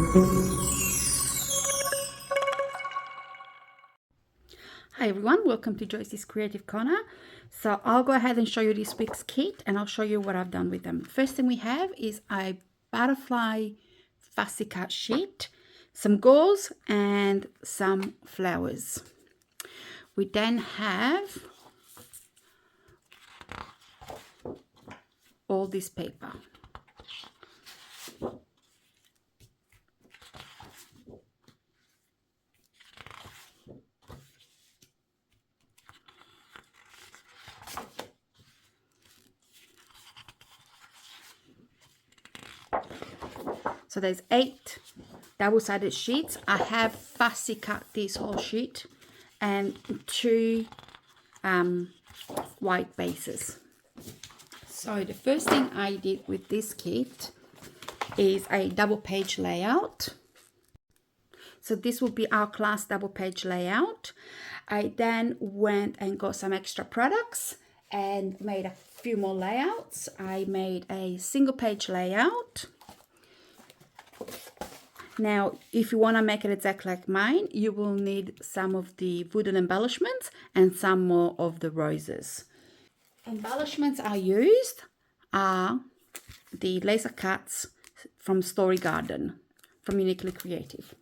Hi everyone, welcome to Joyce's Creative Corner. So I'll go ahead and show you this week's kit and I'll show you what I've done with them. First thing we have is a butterfly fussy cut sheet, some gauze and some flowers. We then have all this paper. So there's 8 double-sided sheets. I have fussy cut this whole sheet and 2 white bases. So the first thing I did with this kit is a double page layout. So this will be our class double page layout. I then went and got some extra products and made a few more layouts. I made a single page layout. Now, if you want to make it exactly like mine, you will need some of the wooden embellishments and some more of the roses. Embellishments I used are the laser cuts from Story Garden, from Uniquely Creative.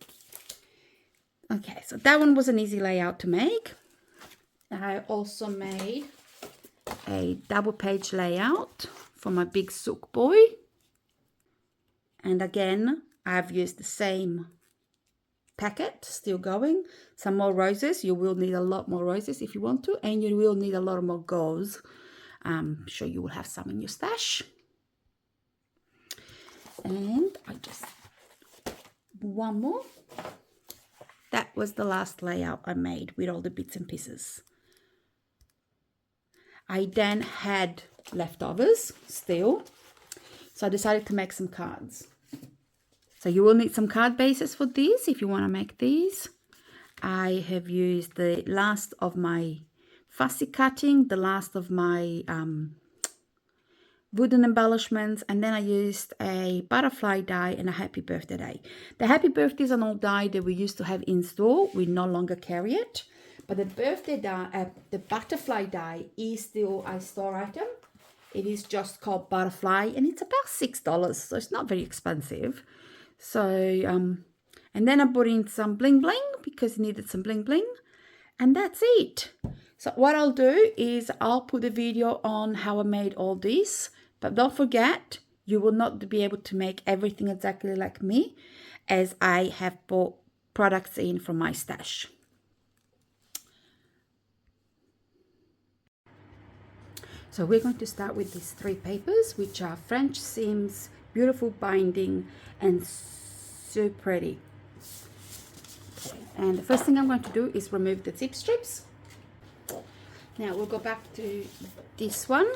Okay, so that one was an easy layout to make. I also made a double page layout for my big sook boy. And again, I've used the same packet, still going. Some more roses. You will need a lot more roses if you want to, and you will need a lot more gauze. I'm sure you will have some in your stash. And I just, one more. That was the last layout I made with all the bits and pieces. I then had leftovers still, so I decided to make some cards. So you will need some card bases for these if you want to make these. I have used the last of my fussy cutting, the last of my wooden embellishments, and then I used a butterfly die and a happy birthday die. The happy birthday is an old die that we used to have in store. We no longer carry it, but the birthday die, the butterfly die is still a store item. It is just called butterfly and it's about $6, so it's not very expensive. So and then I put in some bling bling because it needed some bling bling, and that's it. So what I'll do is I'll put a video on how I made all this, but don't forget, you will not be able to make everything exactly like me, as I have bought products in from my stash. So we're going to start with these 3 papers, which are French seams, beautiful binding, and so pretty. Okay. And the first thing I'm going to do is remove the zip strips. Now we'll go back to this one,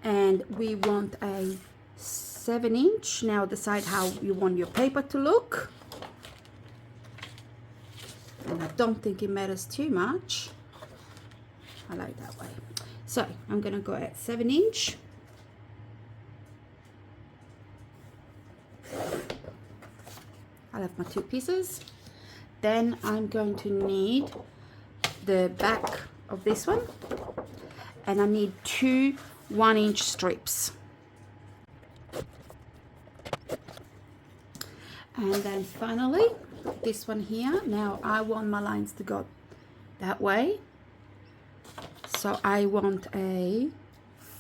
and we want a 7-inch. Now decide how you want your paper to look, and I don't think it matters too much. I like that way. So I'm going to go at 7-inch. I'll have my 2 pieces. Then I'm going to need the back of this one, and I need 2 1-inch strips. And then finally this one here. Now I want my lines to go that way, so I want a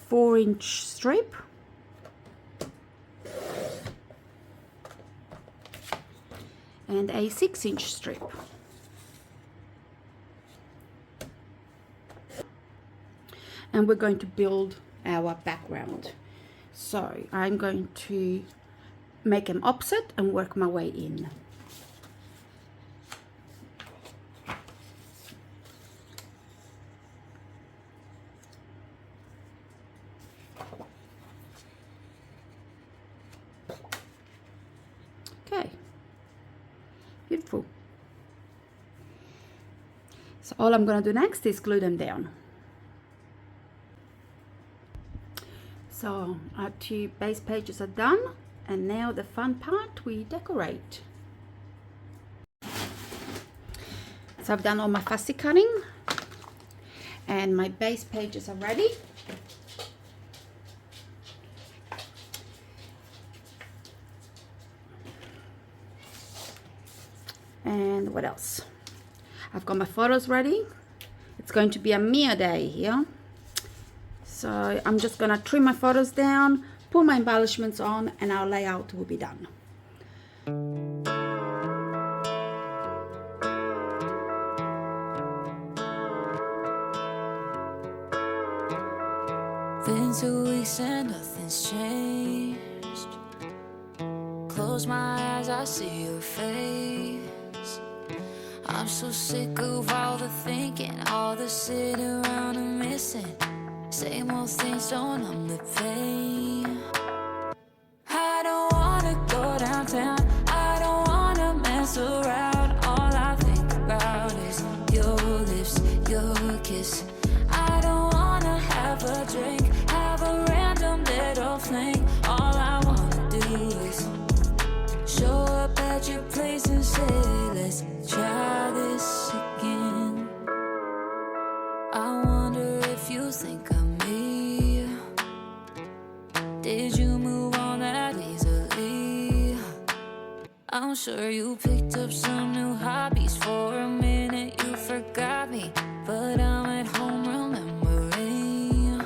4-inch strip. And a 6-inch strip. And we're going to build our background. So I'm going to make them opposite and work my way in. Okay. Beautiful. So all I'm going to do next is glue them down. So our 2 base pages are done. And now the fun part, we decorate. So I've done all my fussy cutting and my base pages are ready. And what else? I've got my photos ready. It's going to be a Mia day here. So I'm just gonna trim my photos down, put my embellishments on, and our layout will be done. Been 2 weeks and nothing's changed. Close my eyes, I see your face. I'm so sick of all the thinking, all the sitting around and missing. Same old things don't numb the pain. I don't wanna go downtown, I don't wanna mess around. All I think about is your lips, your kiss. I don't wanna have a drink, have a random little fling. All I wanna do is show up at your place and say, let's try this again. I wonder if you think of me. Did you move on that easily? I'm sure you picked up some new hobbies. For a minute you forgot me, but I'm at home remembering.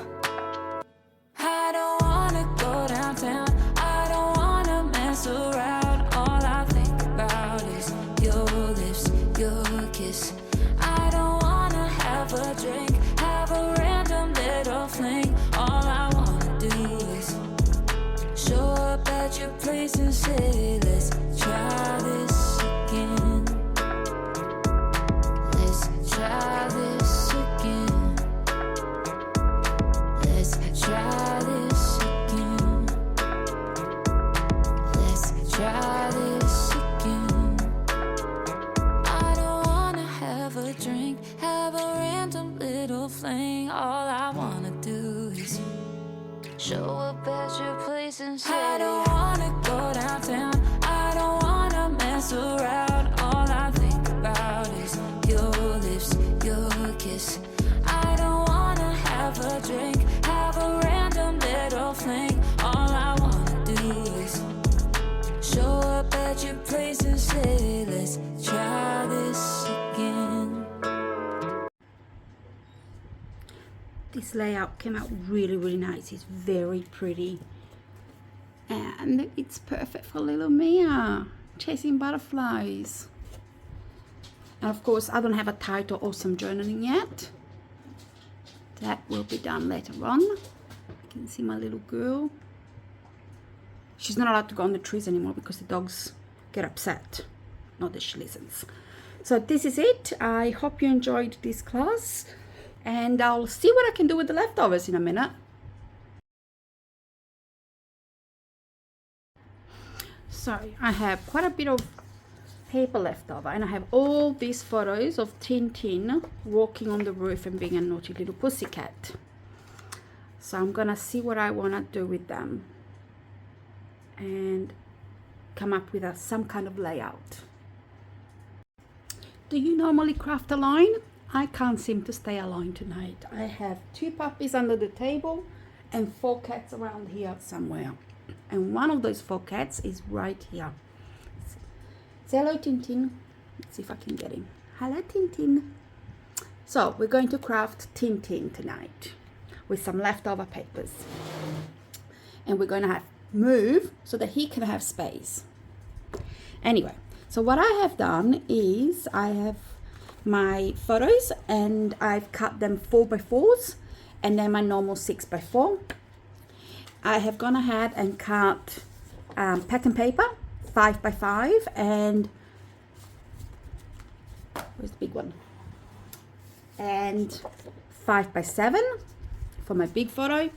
I don't wanna go downtown, I don't wanna mess around. All I think about is your lips, your kiss. I don't wanna have a drink, have a random little fling. All I wanna do is show up at your place and say, let's try this again. Let's try this again. Let's try this again. Let's try this again. I don't wanna have a drink, have a random little fling. All I wanna do is show up at your place and say, I don't wanna go downtown, I don't wanna mess around. All I think about is your lips, your kiss. I don't wanna have a drink, have a random little fling. All I wanna do is show up at your place and say, let's try this again. This layout came out really nice. It's very pretty. And it's perfect for little Mia, chasing butterflies. And of course, I don't have a title or some journaling yet. That will be done later on. You can see my little girl. She's not allowed to go on the trees anymore because the dogs get upset. Not that she listens. So this is it. I hope you enjoyed this class. And I'll see what I can do with the leftovers in a minute. So I have quite a bit of paper left over, and I have all these photos of Tintin walking on the roof and being a naughty little pussycat. So I'm gonna see what I want to do with them and come up with some kind of layout. Do you normally craft alone? I can't seem to stay alone tonight. I have 2 puppies under the table and 4 cats around here somewhere. And one of those 4 cats is right here. Say hello, Tintin. Let's see if I can get him. Hello, Tintin. So we're going to craft Tintin tonight with some leftover papers. And we're going to have move so that he can have space. Anyway, so what I have done is I have my photos and I've cut them 4x4s and then my normal 6x4. I have gone ahead and cut pattern paper 5x5 and where's the big one, and 5x7 for my big photo.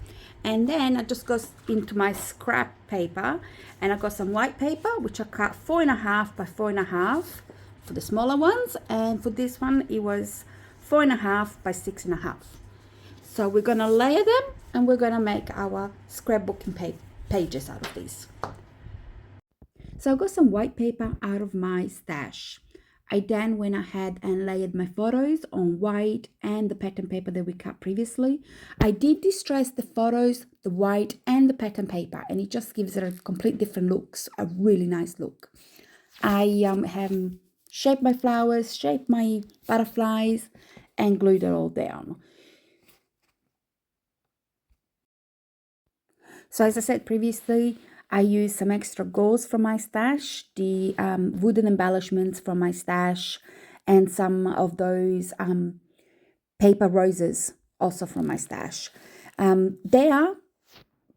And then I just go into my scrap paper and I got some white paper which I cut 4.5x4.5 for the smaller ones, and for this one it was 4.5x6.5. So we're gonna layer them and we're gonna make our scrapbooking pages out of these. So I got some white paper out of my stash. I then went ahead and layered my photos on white and the pattern paper that we cut previously. I did distress the photos, the white and the pattern paper, and it just gives it a complete different look, a really nice look. I have shaped my flowers, shaped my butterflies, and glued it all down. So as I said previously, I used some extra gauze from my stash, the wooden embellishments from my stash, and some of those paper roses also from my stash. They are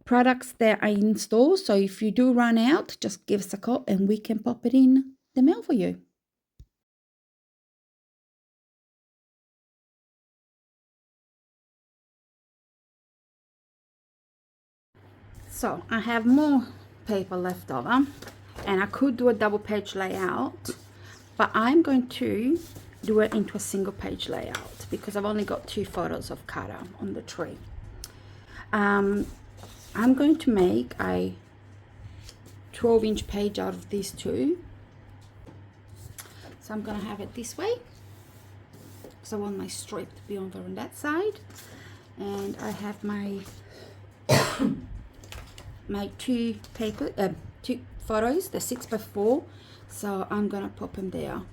products that are in store, so if you do run out, just give us a call and we can pop it in the mail for you. So I have more paper left over, and I could do a double page layout, but I'm going to do it into a single page layout because I've only got 2 photos of Kara on the tree. I'm going to make a 12-inch page out of these 2. So I'm going to have it this way because I want my strip to be over on that side, and I have my my 2 photos, the 6x4, so I'm gonna pop them there.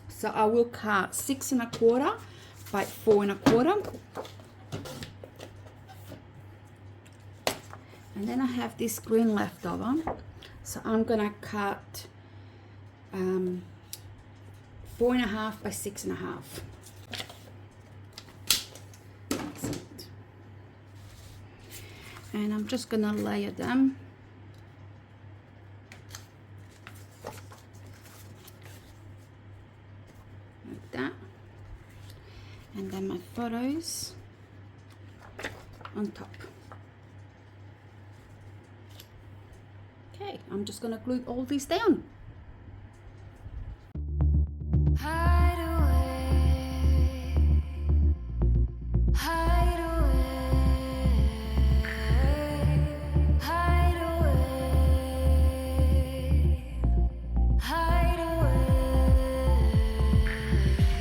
So I will cut 6 1/4 by 4 1/4, and then I have this green left over, so I'm gonna cut 4 1/2 by 6 1/2. And I'm just gonna layer them like that, and then my photos on top. Okay, I'm just gonna glue all these down. Hide away, hide away, hide away, hide away.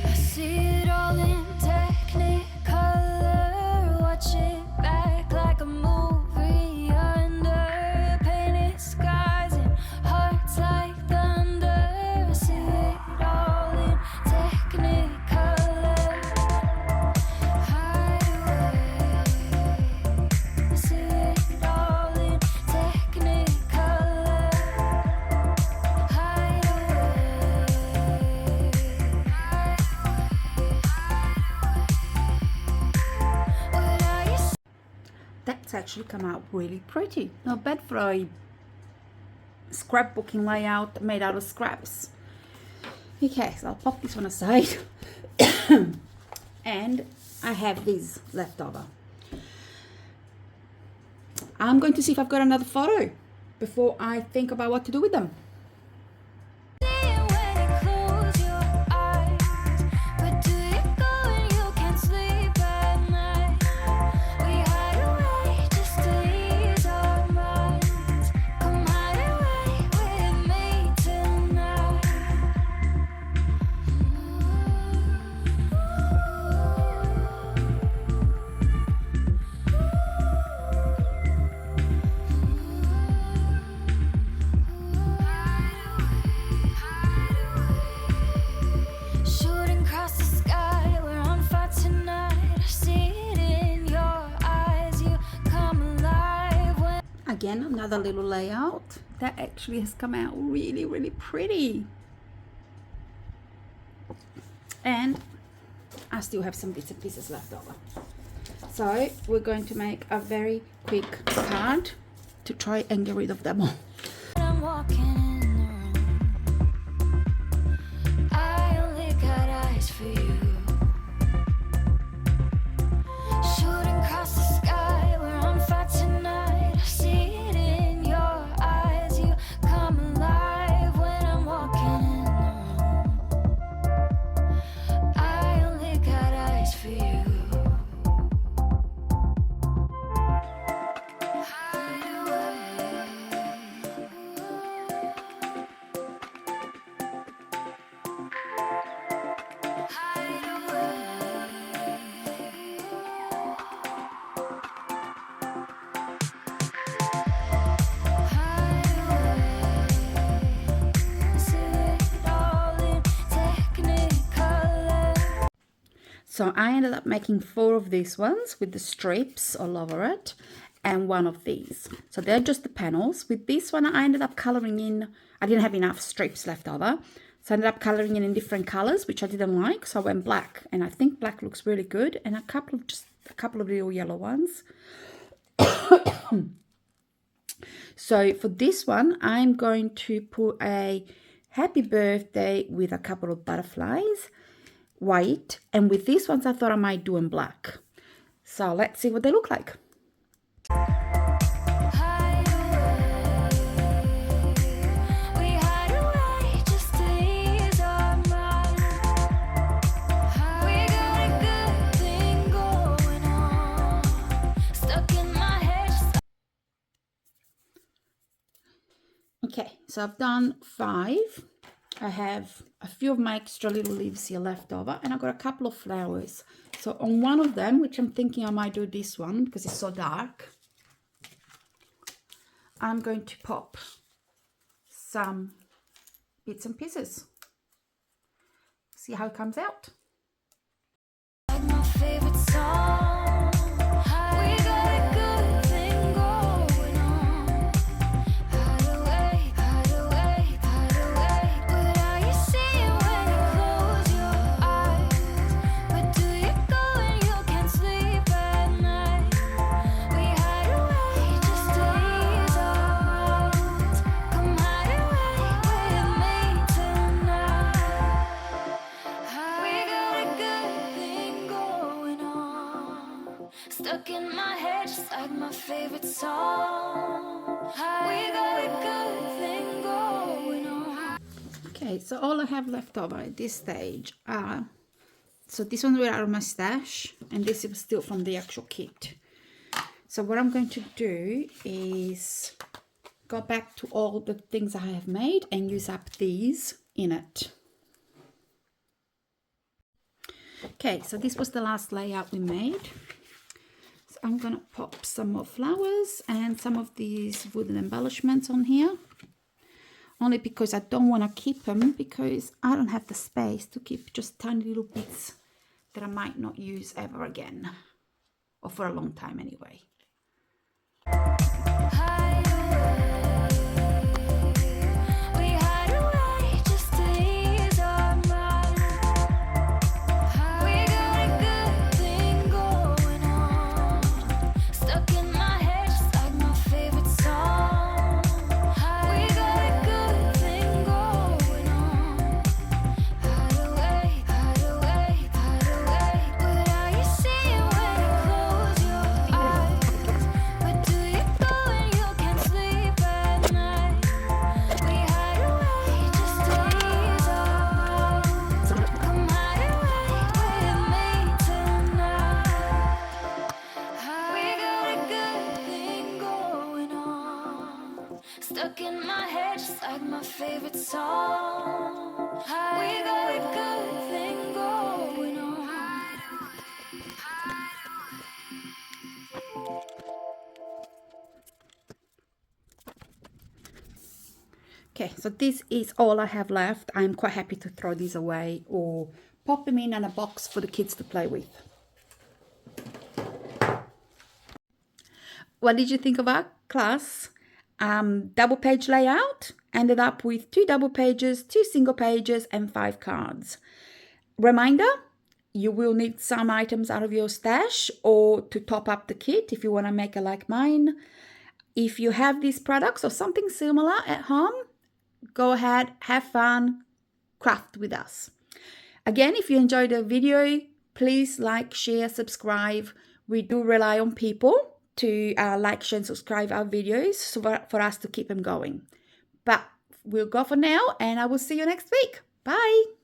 I see it all in technicolor. Watch it back like a movie under painted skies and hearts like thunder. I see it all in technicolor. Hide away. I see it all in technicolor. Hide away. What are you? That's actually come out really pretty. Not bad for a scrapbooking layout made out of scraps. Okay, so I'll pop this one aside. And I have these left over. I'm going to see if I've got another photo before I think about what to do with them. When you close your eyes, where do you go when you can't sleep at night? We hide away just to ease our minds. Come hide away with me tonight. Shooting across the sky, we're on fire tonight. I see it in your eyes. You come alive when Again, another little layout that actually has come out really, really pretty. And I still have some bits and pieces left over. So we're going to make a very quick card to try and get rid of them all. I'm walking in the room. I only got eyes for you. Shooting across the sky, we're on fire tonight. I see it in your eyes. You come alive when I'm walking in the room. I only got eyes for you. Hide away. So I ended up making 4 of these ones with the strips all over it, and 1 of these. So they're just the panels. With this one, I ended up coloring in, I didn't have enough strips left over, so I ended up coloring in different colors, which I didn't like, so I went black, and I think black looks really good, and a couple of little yellow ones. So for this one, I'm going to put a happy birthday with a couple of butterflies, white, and with these ones I thought I might do in black. So let's see what they look like. Okay, so I've done 5. I have a few of my extra little leaves here left over, and I've got a couple of flowers. So on one of them, which I'm thinking I might do this one because it's so dark, I'm going to pop some bits and pieces. See how it comes out. Like my favorite song. Stuck in my head, just like my favorite song. We got a good thing going on. Okay, so all I have left over at this stage are, so this one were out of my stash, and this is still from the actual kit. So what I'm going to do is go back to all the things I have made and use up these in it. Okay, so this was the last layout we made. So I'm going to pop some more flowers and some of these wooden embellishments on here. Only because I don't want to keep them, because I don't have the space to keep just tiny little bits that I might not use ever again. Or for a long time anyway. Stuck in my head, just like my favorite song. We got a good thing going on. Okay, so this is all I have left. I'm quite happy to throw these away or pop them in a box for the kids to play with. What did you think of our class? Double page layout, ended up with 2 double pages, 2 single pages, and 5 cards. Reminder, you will need some items out of your stash or to top up the kit if you want to make it like mine. If you have these products or something similar at home, go ahead, have fun, craft with us. Again, if you enjoyed the video, please like, share, subscribe. We do rely on people to like, share, and subscribe our videos for us to keep them going. But we'll go for now, and I will see you next week. Bye.